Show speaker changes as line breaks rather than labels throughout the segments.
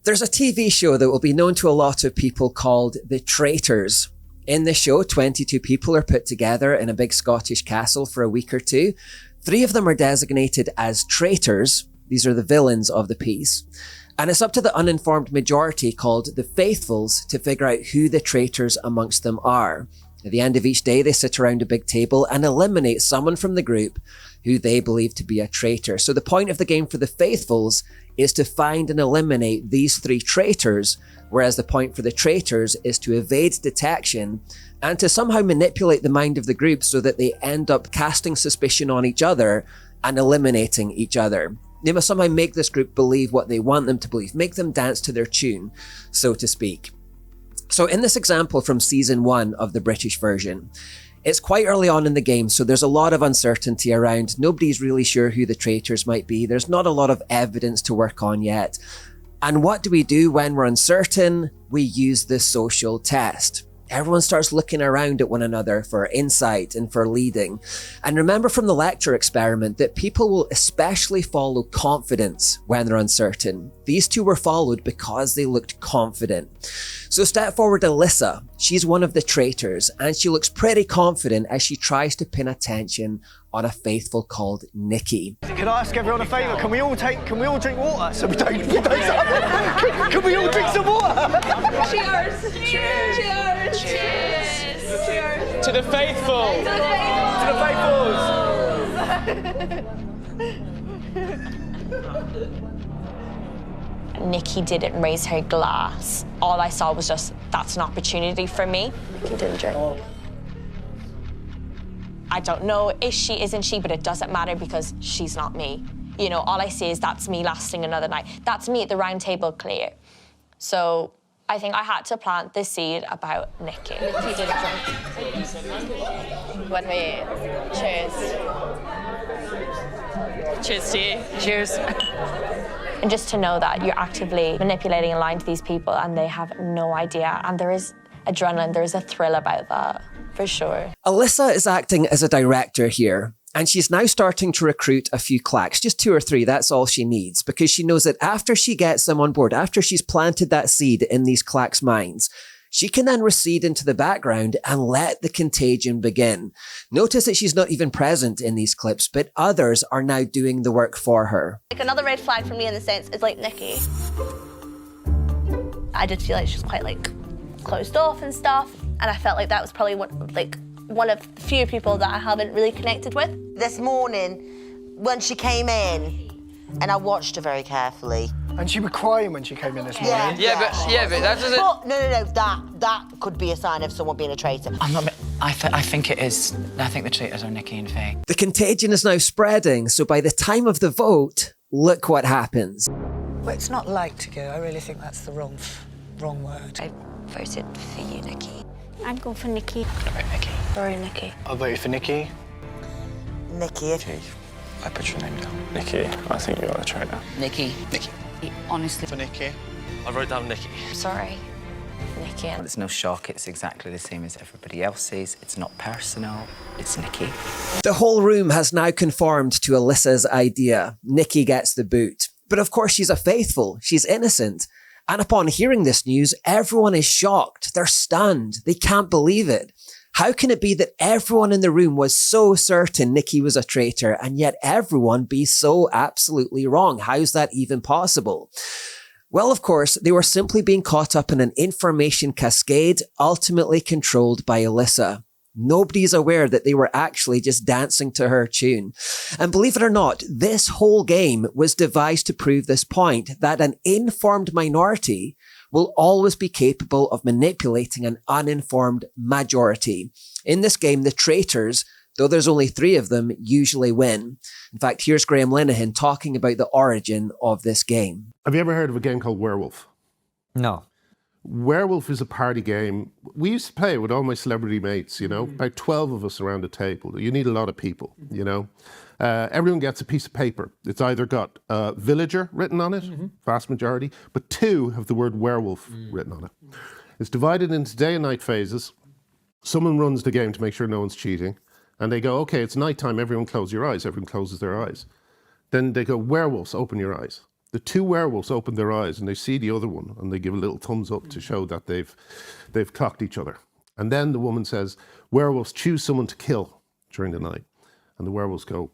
There's a TV show that will be known to a lot of people called The Traitors. In the show, 22 people are put together in a big Scottish castle for a week or two. 3 of them are designated as traitors. These are the villains of the piece. And it's up to the uninformed majority called the Faithfuls to figure out who the traitors amongst them are. At the end of each day, they sit around a big table and eliminate someone from the group who they believe to be a traitor. So the point of the game for the Faithfuls is to find and eliminate these 3 traitors, whereas the point for the traitors is to evade detection and to somehow manipulate the mind of the group so that they end up casting suspicion on each other and eliminating each other. They must somehow make this group believe what they want them to believe, make them dance to their tune, so to speak. So in this example from season 1 of the British version, it's quite early on in the game, so there's a lot of uncertainty around. Nobody's really sure who the traitors might be. There's not a lot of evidence to work on yet. And what do we do when we're uncertain? We use the social test. Everyone starts looking around at one another for insight and for leading. And remember from the lecture experiment that people will especially follow confidence when they're uncertain. These 2 were followed because they looked confident. So step forward Alyssa. She's one of the traitors and she looks pretty confident as she tries to pin attention on a faithful called Nikki.
Can I ask everyone a favour? Can we all drink water so we don't can we all drink some water?
Cheers! Cheers! Cheers! Cheers! Cheers!
To the faithful! To the faithfuls!
Nikki didn't raise her glass. All I saw was just, that's an opportunity for me.
Nikki didn't drink.
I don't know, is she, isn't she, but it doesn't matter because she's not me. You know, all I see is that's me lasting another night. That's me at the round table clear. So I think I had to plant the seed about Nikki.
Nikki didn't drink. When we... Cheers. Cheers to you. Cheers.
And just to know that you're actively manipulating and lying to these people and they have no idea. And there is adrenaline, there is a thrill about that, for sure.
Alyssa is acting as a director here, and she's now starting to recruit a few clacks, just 2 or 3, that's all she needs, because she knows that after she gets them on board, after she's planted that seed in these clacks' minds, she can then recede into the background and let the contagion begin. Notice that she's not even present in these clips, but others are now doing the work for her.
Like another red flag for me in the sense is like Nikki. I did feel like she was quite like closed off and stuff, and I felt like that was probably one of the few people that I haven't really connected with.
This morning, when she came in, and I watched her very carefully.
And she was crying when she came in this morning.
Yeah,
but that doesn't...
No, that could be a sign of someone being a traitor.
I think it is. I think the traitors are Nikki and Faye.
The contagion is now spreading, so by the time of the vote, look what happens.
Well, it's not like to go. I really think that's the wrong word.
I voted for you, Nikki.
I'm going for Nikki.
What about Nikki?
Sorry, Nikki.
I voted for Nikki.
Nikki.
I put your name down. Nikki, I think you are the traitor.
Nikki.
Honestly.
For Nikki.
I wrote down Nikki.
Sorry, Nikki.
Well, it's no shock. It's exactly the same as everybody else's. It's not personal. It's Nikki.
The whole room has now conformed to Alyssa's idea. Nikki gets the boot. But of course she's a faithful. She's innocent. And upon hearing this news, everyone is shocked. They're stunned. They can't believe it. How can it be that everyone in the room was so certain Nikki was a traitor and yet everyone be so absolutely wrong? How's that even possible? Well, of course, they were simply being caught up in an information cascade ultimately controlled by Alyssa. Nobody's aware that they were actually just dancing to her tune. And believe it or not, this whole game was devised to prove this point, that an informed minority will always be capable of manipulating an uninformed majority. In this game, the traitors, though there's only 3 of them, usually win. In fact, here's Graham Linehan talking about the origin of this game.
Have you ever heard of a game called Werewolf?
No.
Werewolf is a party game. We used to play it with all my celebrity mates, you know, about 12 of us around a table. You need a lot of people, you know. Everyone gets a piece of paper. It's either got villager written on it, vast majority, but 2 have the word werewolf written on it. It's divided into day and night phases. Someone runs the game to make sure no one's cheating. And they go, okay, it's nighttime, everyone close your eyes. Everyone closes their eyes. Then they go, werewolves, open your eyes. The two werewolves open their eyes and they see the other one and they give a little thumbs up to show that they've clocked each other. And then the woman says, werewolves choose someone to kill during the night. And the werewolves go,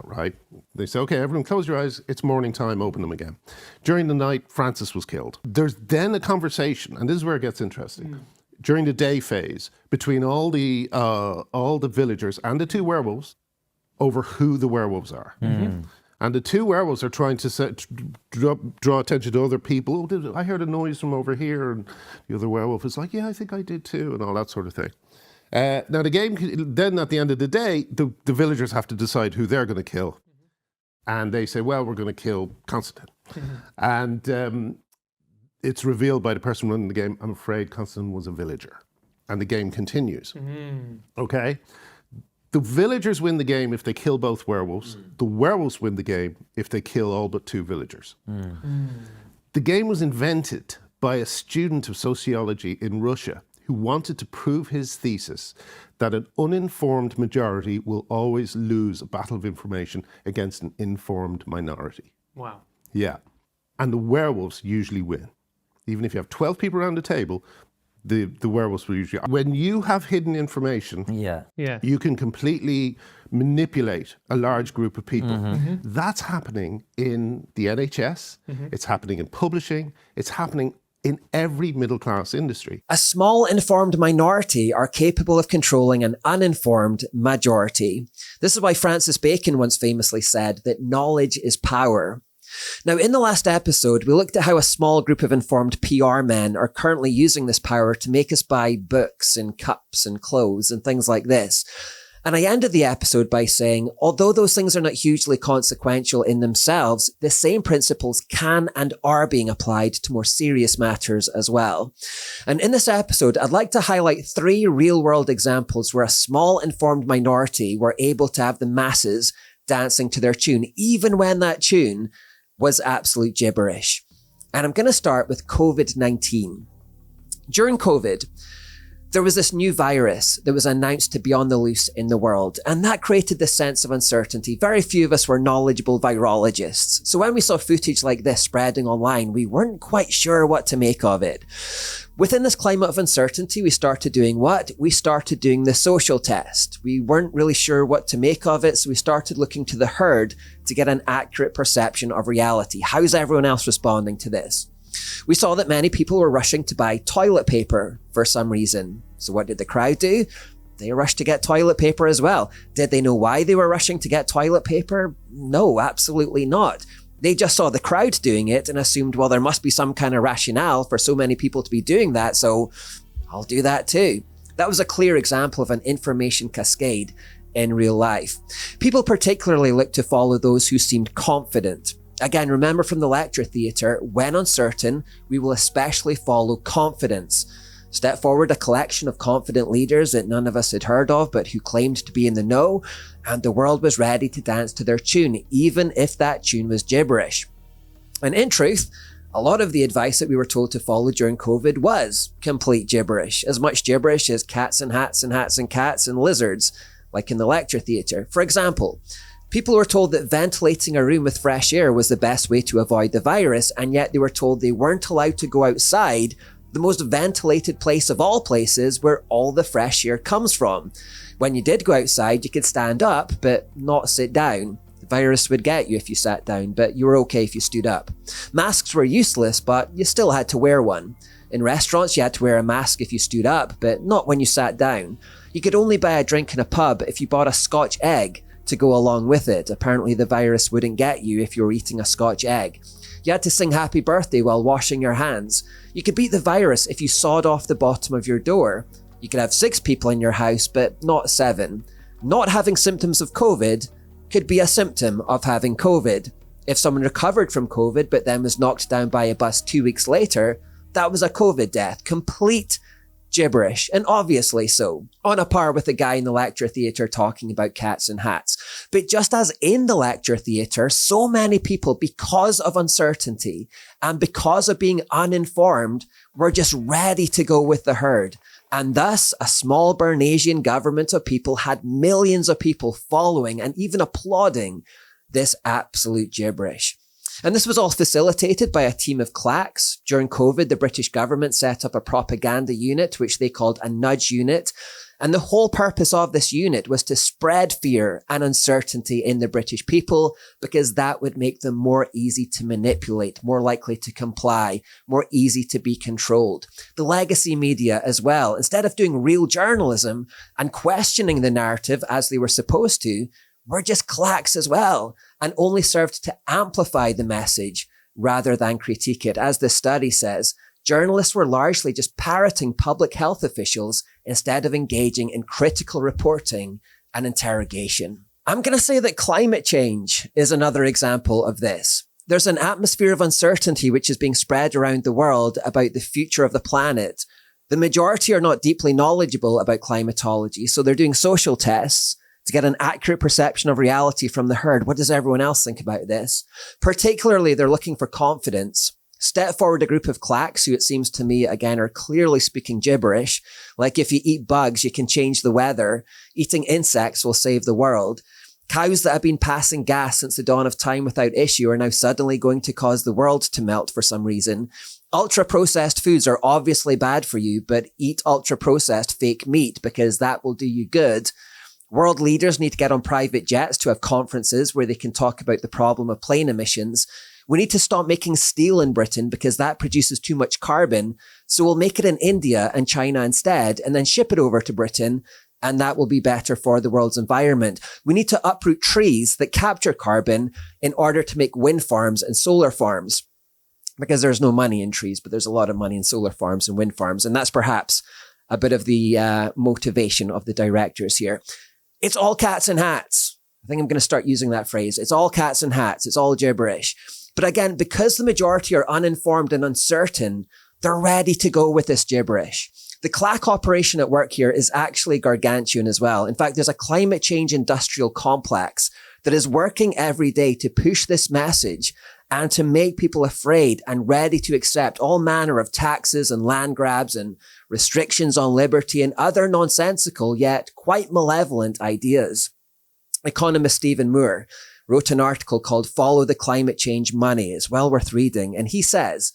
right. They say, okay, everyone close your eyes. It's morning time. Open them again. During the night, Francis was killed. There's then a conversation, and this is where it gets interesting. During the day phase, between all the villagers and the two werewolves over who the werewolves are. And the two werewolves are trying to draw attention to other people. Oh, I heard a noise from over here. And the other werewolf is like, yeah, I think I did too, and all that sort of thing. Now, the game, then at the end of the day, the villagers have to decide who they're going to kill. And they say, well, we're going to kill Constantine. And it's revealed by the person running the game, I'm afraid Constantine was a villager. And the game continues. Okay? The villagers win the game if they kill both werewolves. The werewolves win the game if they kill all but two villagers. The game was invented by a student of sociology in Russia who wanted to prove his thesis that an uninformed majority will always lose a battle of information against an informed minority.
Wow.
Yeah. And the werewolves usually win. Even if you have 12 people around the table, the werewolves will usually... When you have hidden information, you can completely manipulate a large group of people. That's happening in the NHS, it's happening in publishing, it's happening in every middle-class industry.
A small informed minority are capable of controlling an uninformed majority. This is why Francis Bacon once famously said that knowledge is power. Now, in the last episode, we looked at how a small group of informed PR men are currently using this power to make us buy books and cups and clothes and things like this. And I ended the episode by saying, although those things are not hugely consequential in themselves, the same principles can and are being applied to more serious matters as well. And in this episode, I'd like to highlight 3 real-world examples where a small informed minority were able to have the masses dancing to their tune, even when that tune was absolute gibberish. And I'm going to start with COVID-19. During COVID, there was this new virus that was announced to be on the loose in the world, and that created this sense of uncertainty. Very few of us were knowledgeable virologists. So when we saw footage like this spreading online, we weren't quite sure what to make of it. Within this climate of uncertainty, we started doing what? We started doing the social test. We weren't really sure what to make of it, so we started looking to the herd to get an accurate perception of reality. How's everyone else responding to this? We saw that many people were rushing to buy toilet paper for some reason. So what did the crowd do? They rushed to get toilet paper as well. Did they know why they were rushing to get toilet paper? No, absolutely not. They just saw the crowd doing it and assumed, well, there must be some kind of rationale for so many people to be doing that, so I'll do that too. That was a clear example of an information cascade in real life. People particularly look to follow those who seemed confident. Again, remember from the lecture theatre, when uncertain, we will especially follow confidence. Step forward a collection of confident leaders that none of us had heard of, but who claimed to be in the know, and the world was ready to dance to their tune, even if that tune was gibberish. And in truth, a lot of the advice that we were told to follow during COVID was complete gibberish, as much gibberish as cats and hats and hats and cats and lizards, like in the lecture theatre. For example, people were told that ventilating a room with fresh air was the best way to avoid the virus, and yet they were told they weren't allowed to go outside, the most ventilated place of all places where all the fresh air comes from. When you did go outside, you could stand up, but not sit down. The virus would get you if you sat down, but you were okay if you stood up. Masks were useless, but you still had to wear one. In restaurants, you had to wear a mask if you stood up, but not when you sat down. You could only buy a drink in a pub if you bought a Scotch egg to go along with it. Apparently the virus wouldn't get you if you were eating a Scotch egg. You had to sing happy birthday while washing your hands. You could beat the virus if you sawed off the bottom of your door. You could have 6 people in your house, but not 7. Not having symptoms of COVID could be a symptom of having COVID. If someone recovered from COVID but then was knocked down by a bus 2 weeks later, that was a COVID death. Complete gibberish, and obviously so, on a par with the guy in the lecture theatre talking about cats and hats. But just as in the lecture theatre, so many people, because of uncertainty and because of being uninformed, were just ready to go with the herd. And thus, a small Bernaysian government of people had millions of people following and even applauding this absolute gibberish. And this was all facilitated by a team of clacks. During COVID, the British government set up a propaganda unit, which they called a nudge unit. And the whole purpose of this unit was to spread fear and uncertainty in the British people, because that would make them more easy to manipulate, more likely to comply, more easy to be controlled. The legacy media as well, instead of doing real journalism and questioning the narrative as they were supposed to, were just clacks as well, and only served to amplify the message rather than critique it. As the study says, journalists were largely just parroting public health officials instead of engaging in critical reporting and interrogation. I'm going to say that climate change is another example of this. There's an atmosphere of uncertainty which is being spread around the world about the future of the planet. The majority are not deeply knowledgeable about climatology, so they're doing social tests to get an accurate perception of reality from the herd. What does everyone else think about this? Particularly, they're looking for confidence. Step forward a group of clacks who, it seems to me, again, are clearly speaking gibberish. Like, if you eat bugs, you can change the weather. Eating insects will save the world. Cows that have been passing gas since the dawn of time without issue are now suddenly going to cause the world to melt for some reason. Ultra-processed foods are obviously bad for you, but eat ultra-processed fake meat because that will do you good. World leaders need to get on private jets to have conferences where they can talk about the problem of plane emissions. We need to stop making steel in Britain because that produces too much carbon. So we'll make it in India and China instead, and then ship it over to Britain, and that will be better for the world's environment. We need to uproot trees that capture carbon in order to make wind farms and solar farms, because there's no money in trees, but there's a lot of money in solar farms and wind farms. And that's perhaps a bit of the motivation of the directors here. It's all cats and hats. I think I'm going to start using that phrase. It's all cats and hats. It's all gibberish. But again, because the majority are uninformed and uncertain, they're ready to go with this gibberish. The clack operation at work here is actually gargantuan as well. In fact, there's a climate change industrial complex that is working every day to push this message and to make people afraid and ready to accept all manner of taxes and land grabs and restrictions on liberty and other nonsensical yet quite malevolent ideas. Economist Stephen Moore wrote an article called "Follow the Climate Change Money." It's well worth reading. And he says,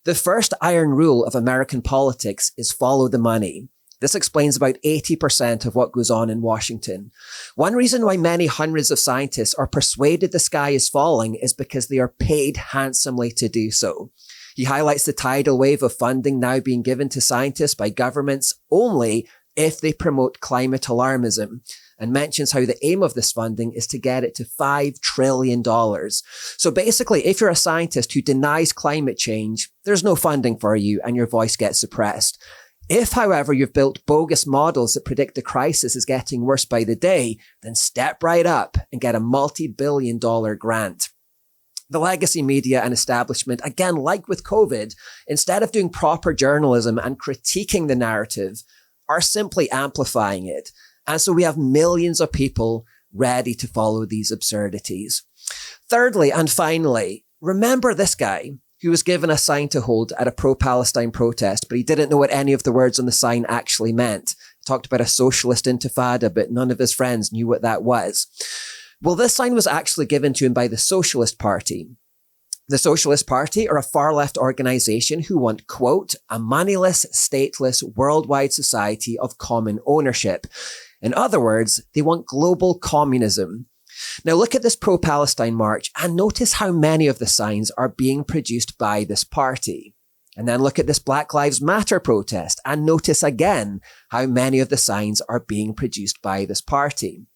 the first iron rule of American politics is follow the money. This explains about 80% of what goes on in Washington. One reason why many hundreds of scientists are persuaded the sky is falling is because they are paid handsomely to do so. He highlights the tidal wave of funding now being given to scientists by governments only if they promote climate alarmism, and mentions how the aim of this funding is to get it to $5 trillion. So basically, if you're a scientist who denies climate change, there's no funding for you and your voice gets suppressed. If, however, you've built bogus models that predict the crisis is getting worse by the day, then step right up and get a multi-billion-dollar grant. The legacy media and establishment, again, like with COVID, instead of doing proper journalism and critiquing the narrative, are simply amplifying it. And so we have millions of people ready to follow these absurdities. Thirdly, and finally, remember this guy who was given a sign to hold at a pro-Palestine protest, but he didn't know what any of the words on the sign actually meant. He talked about a socialist intifada, but none of his friends knew what that was. Well, this sign was actually given to him by the Socialist Party. The Socialist Party are a far-left organization who want, quote, a moneyless, stateless, worldwide society of common ownership. In other words, they want global communism. Now look at this pro-Palestine march and notice how many of the signs are being produced by this party. And then look at this Black Lives Matter protest and notice again how many of the signs are being produced by this party.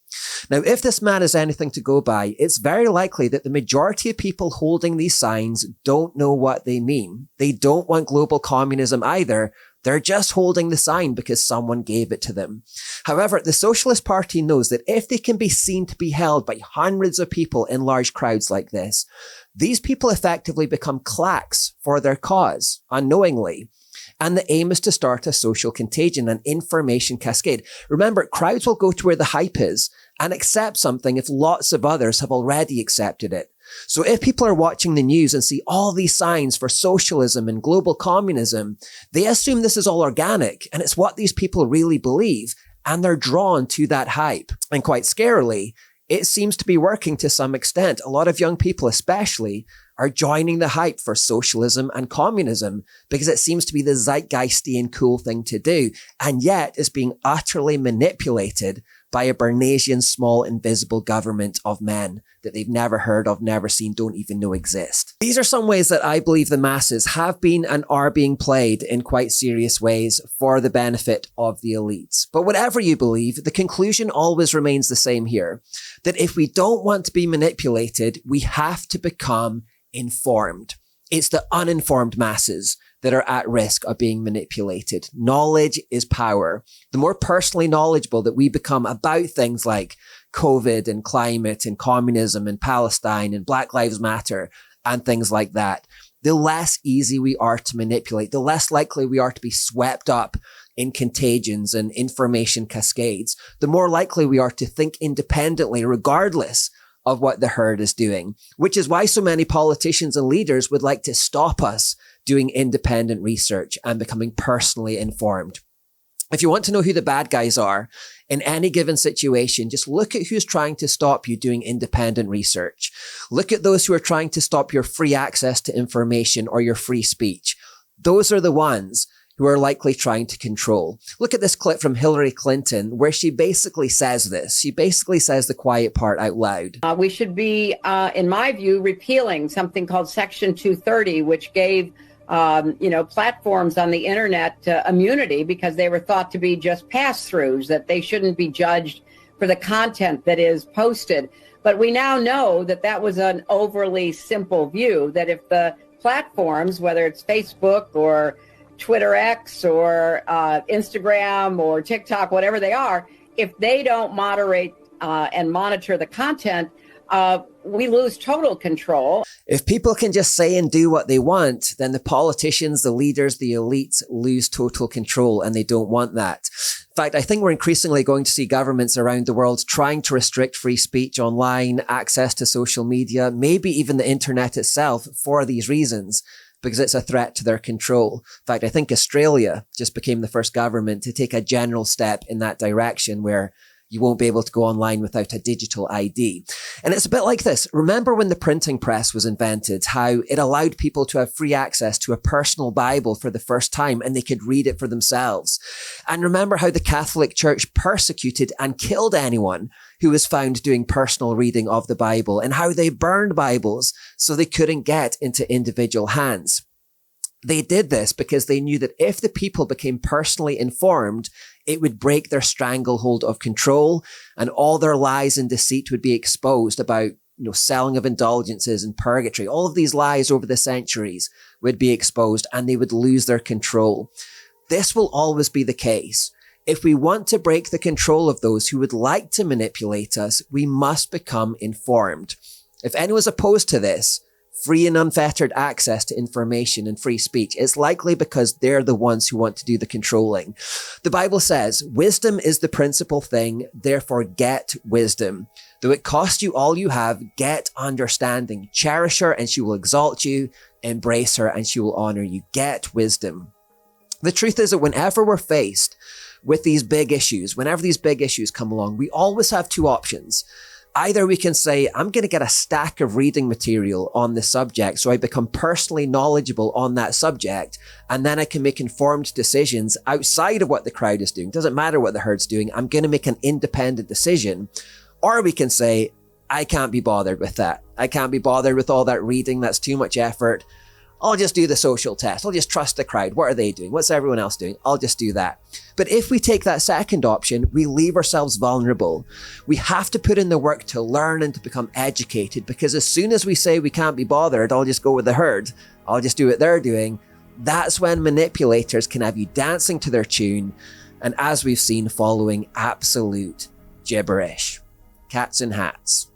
Now, if this man is anything to go by, it's very likely that the majority of people holding these signs don't know what they mean. They don't want global communism either. They're just holding the sign because someone gave it to them. However, the Socialist Party knows that if they can be seen to be held by hundreds of people in large crowds like this, these people effectively become clacks for their cause, unknowingly. And the aim is to start a social contagion, an information cascade. Remember, crowds will go to where the hype is and accept something if lots of others have already accepted it. So if people are watching the news and see all these signs for socialism and global communism, they assume this is all organic and it's what these people really believe, and they're drawn to that hype. And quite scarily, it seems to be working to some extent. A lot of young people especially are joining the hype for socialism and communism because it seems to be the zeitgeisty and cool thing to do, and yet is being utterly manipulated by a Bernaysian small invisible government of men that they've never heard of, never seen, don't even know exist. These are some ways that I believe the masses have been and are being played in quite serious ways for the benefit of the elites. But whatever you believe, the conclusion always remains the same here, that if we don't want to be manipulated, we have to become informed. It's the uninformed masses that are at risk of being manipulated. Knowledge is power. The more personally knowledgeable that we become about things like COVID and climate and communism and Palestine and Black Lives Matter and things like that, the less easy we are to manipulate, the less likely we are to be swept up in contagions and information cascades, the more likely we are to think independently regardless of what the herd is doing, which is why so many politicians and leaders would like to stop us doing independent research and becoming personally informed. If you want to know who the bad guys are in any given situation, just look at who's trying to stop you doing independent research. Look at those who are trying to stop your free access to information or your free speech. Those are the ones who are likely trying to control. Look at this clip from Hillary Clinton where she basically says this. She basically says the quiet part out loud.
We should be, in my view, repealing something called Section 230, which gave platforms on the internet immunity because they were thought to be just pass-throughs, that they shouldn't be judged for the content that is posted. But we now know that that was an overly simple view, that if the platforms, whether it's Facebook or Twitter X or Instagram or TikTok, whatever they are, if they don't moderate and monitor the content, we lose total control.
If people can just say and do what they want, then the politicians, the leaders, the elites lose total control, and they don't want that. In fact, I think we're increasingly going to see governments around the world trying to restrict free speech online, access to social media, maybe even the internet itself for these reasons, because it's a threat to their control. In fact, I think Australia just became the first government to take a general step in that direction where you won't be able to go online without a digital ID. And it's a bit like this. Remember when the printing press was invented, how it allowed people to have free access to a personal Bible for the first time and they could read it for themselves. And remember how the Catholic Church persecuted and killed anyone who was found doing personal reading of the Bible, and how they burned Bibles so they couldn't get into individual hands. They did this because they knew that if the people became personally informed, it would break their stranglehold of control and all their lies and deceit would be exposed about, selling of indulgences and purgatory. All of these lies over the centuries would be exposed and they would lose their control. This will always be the case. If we want to break the control of those who would like to manipulate us, we must become informed. If anyone's opposed to this, free and unfettered access to information and free speech, it's likely because they're the ones who want to do the controlling. The Bible says, wisdom is the principal thing, therefore get wisdom. Though it cost you all you have, get understanding. Cherish her and she will exalt you. Embrace her and she will honor you. Get wisdom. The truth is that whenever we're faced with these big issues, whenever these big issues come along, we always have two options. Either we can say, I'm going to get a stack of reading material on this subject so I become personally knowledgeable on that subject, and then I can make informed decisions outside of what the crowd is doing. Doesn't matter what the herd's doing. I'm going to make an independent decision. Or we can say, I can't be bothered with that. I can't be bothered with all that reading. That's too much effort. I'll just do the social test. I'll just trust the crowd. What are they doing? What's everyone else doing? I'll just do that. But if we take that second option, we leave ourselves vulnerable. We have to put in the work to learn and to become educated, because as soon as we say we can't be bothered, I'll just go with the herd, I'll just do what they're doing, that's when manipulators can have you dancing to their tune, and as we've seen, following absolute gibberish. Cats in hats.